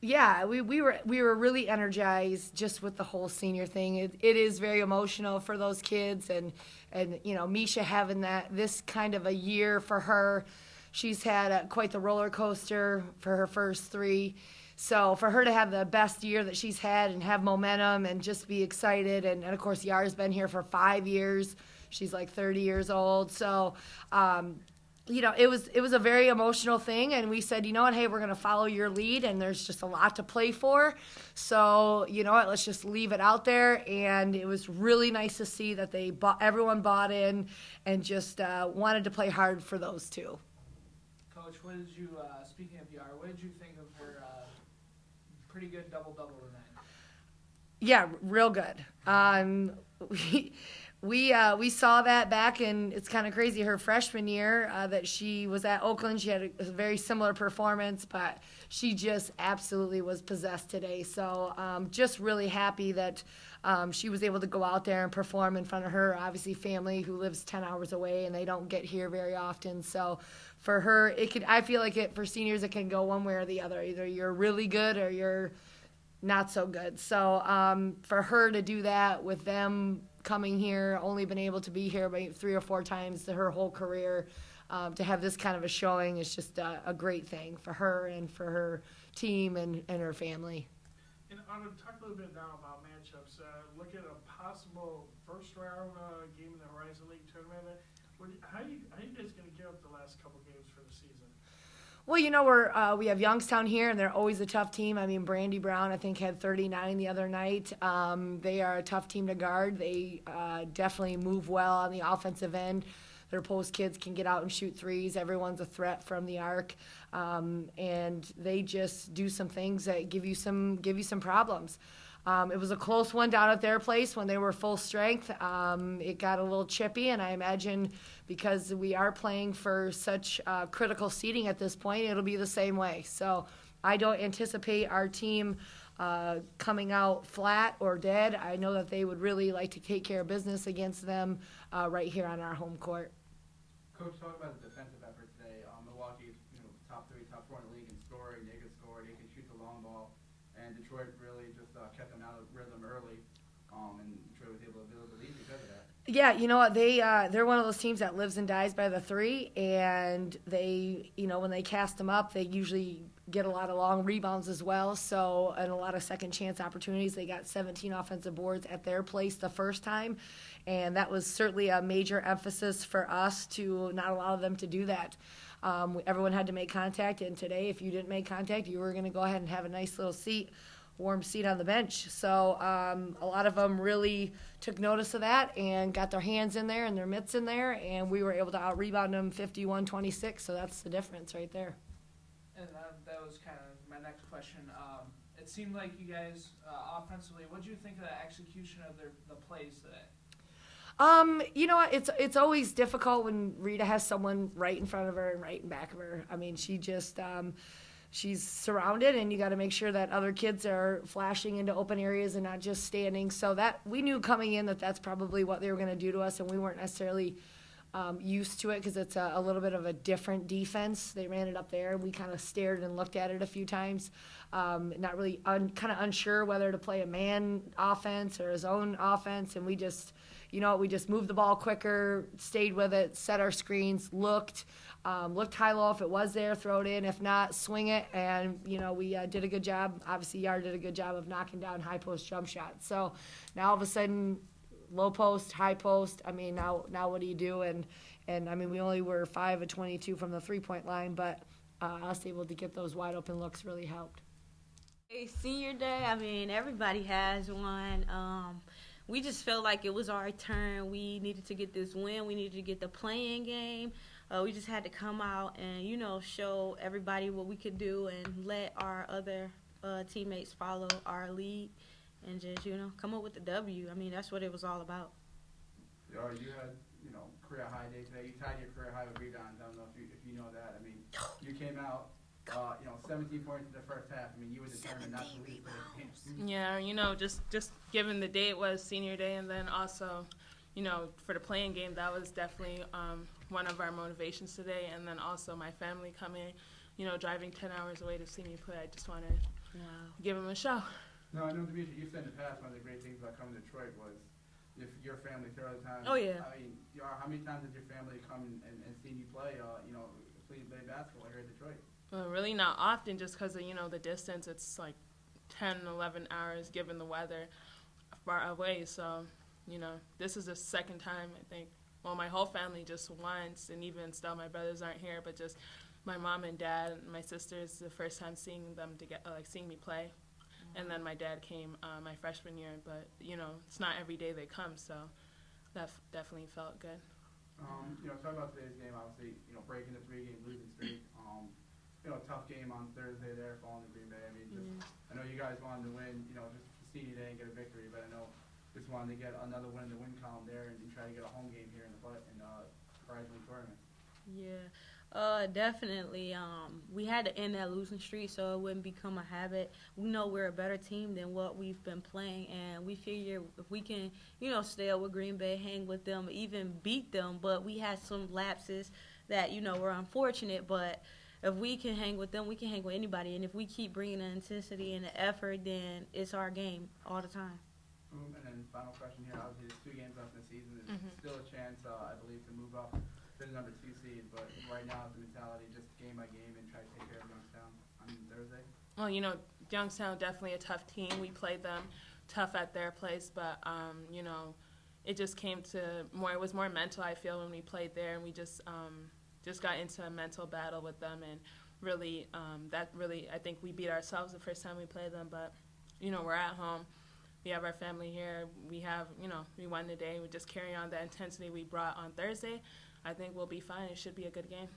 Yeah, we were really energized just with the whole senior thing. It is very emotional for those kids, and Misha having this kind of a year for her. She's had quite the roller coaster for her first three. So for her to have the best year that she's had and have momentum and just be excited, and of course Yar's been here for 5 years. She's like 30 years old. So it was a very emotional thing, and we said, you know what, hey, we're going to follow your lead, and there's just a lot to play for. So, you know what, let's just leave it out there. And it was really nice to see that everyone bought in and just wanted to play hard for those two. Coach, what did you, speaking of Yar, what did you think of her pretty good double-double tonight? Yeah, real good. We saw that back, and it's kind of crazy. Her freshman year that she was at Oakland, she had a very similar performance, but she just absolutely was possessed today. So just really happy that she was able to go out there and perform in front of her, obviously, family who lives 10 hours away, and they don't get here very often. So for her, I feel like for seniors, it can go one way or the other. Either you're really good or you're not so good. So for her to do that with them coming here, only been able to be here maybe 3 or 4 times her whole career, to have this kind of a showing is just a great thing for her and for her team and her family. And I want to talk a little bit now about matchups. Look at a possible first round game in the Horizon League tournament. How are you guys going to give up the last couple games for the season? Well, we have Youngstown here, and they're always a tough team. I mean, Brandy Brown, I think, had 39 the other night. They are a tough team to guard. They definitely move well on the offensive end. Their post kids can get out and shoot threes. Everyone's a threat from the arc, and they just do some things that give you some problems. It was a close one down at their place when they were full strength. It got a little chippy, and I imagine because we are playing for such critical seeding at this point, it'll be the same way. So I don't anticipate our team coming out flat or dead. I know that they would really like to take care of business against them right here on our home court. Coach, talk about the defensive effort today. Milwaukee, top 3, top 4 in the league in scoring. They can score. They can shoot the long ball. And Detroit really just kept them out of rhythm early, and Detroit was able to build the lead because of that. Yeah, you know what? They're one of those teams that lives and dies by the three, and they, when they cast them up, they usually get a lot of long rebounds as well. So, and a lot of second chance opportunities. They got 17 offensive boards at their place the first time, and that was certainly a major emphasis for us to not allow them to do that. Everyone had to make contact, and today, if you didn't make contact, you were going to go ahead and have a nice little warm seat on the bench. So a lot of them really took notice of that and got their hands in there and their mitts in there, and we were able to out-rebound them 51-26, so that's the difference right there. And that was kind of my next question. It seemed like you guys, offensively, what did you think of the execution of the plays today? You know what? It's always difficult when Rita has someone right in front of her and right in back of her. I mean, she just she's surrounded, and you got to make sure that other kids are flashing into open areas and not just standing. So that we knew coming in that that's probably what they were going to do to us, and we weren't necessarily used to it because it's a little bit of a different defense. They ran it up there, and we kind of stared and looked at it a few times, not really kind of unsure whether to play a man offense or his own offense, and we just moved the ball quicker, stayed with it, set our screens, looked high-low if it was there, throw it in. If not, swing it. And, we did a good job. Obviously, Yar did a good job of knocking down high-post jump shots. So now all of a sudden, low post, high post, I mean, now what do you do? And I mean, we only were 5 of 22 from the three-point line, but us able to get those wide-open looks really helped. Hey, senior day, I mean, everybody has one. We just felt like it was our turn. We needed to get this win. We needed to get the playing game. We just had to come out and, show everybody what we could do and let our other teammates follow our lead and just, come up with the W. I mean, that's what it was all about. You had, career high day today. You tied your career high with rebounds. I don't know if you know that. I mean, you came out, 17 points in the first half. I mean, you were determined not to lose the game. Yeah, just given the day it was senior day, and then also, for the playing game, that was definitely one of our motivations today. And then also my family coming, driving 10 hours away to see me play. I just wanted Wow. give them a show. No, I know, Demetri, you said in the past one of the great things about coming to Detroit was if your family through other times. Oh, yeah. I mean, how many times did your family come and see you play, play basketball here in Detroit? Really not often, just because of, the distance. It's like 10, 11 hours given the weather far away. So, this is the second time, I think. Well, my whole family just once, and even still my brothers aren't here, but just my mom and dad and my sisters, the first time seeing them seeing me play. And then my dad came my freshman year, but, it's not every day they come, so that definitely felt good. Talk about today's game, obviously, breaking the 3-game losing streak. Tough game on Thursday there, falling to Green Bay. I mean, I know you guys wanted to win, just for senior day and get a victory, but I know just wanted to get another win in the win column there and try to get a home game here in the Prize League tournament. Yeah, definitely. We had to end that losing streak so it wouldn't become a habit. We know we're a better team than what we've been playing, and we figure if we can, stay up with Green Bay, hang with them, even beat them. But we had some lapses that, were unfortunate, but if we can hang with them, we can hang with anybody. And if we keep bringing the intensity and the effort, then it's our game all the time. And then final question here, obviously there's 2 games left in the season. There's still a chance, I believe, to move up to the number 2 seed. But right now it's the mentality just game by game and try to take care of Youngstown on Thursday. Well, Youngstown definitely a tough team. We played them tough at their place, but, it just came to more, it was more mental, I feel, when we played there, and we just got into a mental battle with them, and really, I think we beat ourselves the first time we played them, but, we're at home. We have our family here. We have, we won today. We just carry on the intensity we brought on Thursday. I think we'll be fine. It should be a good game.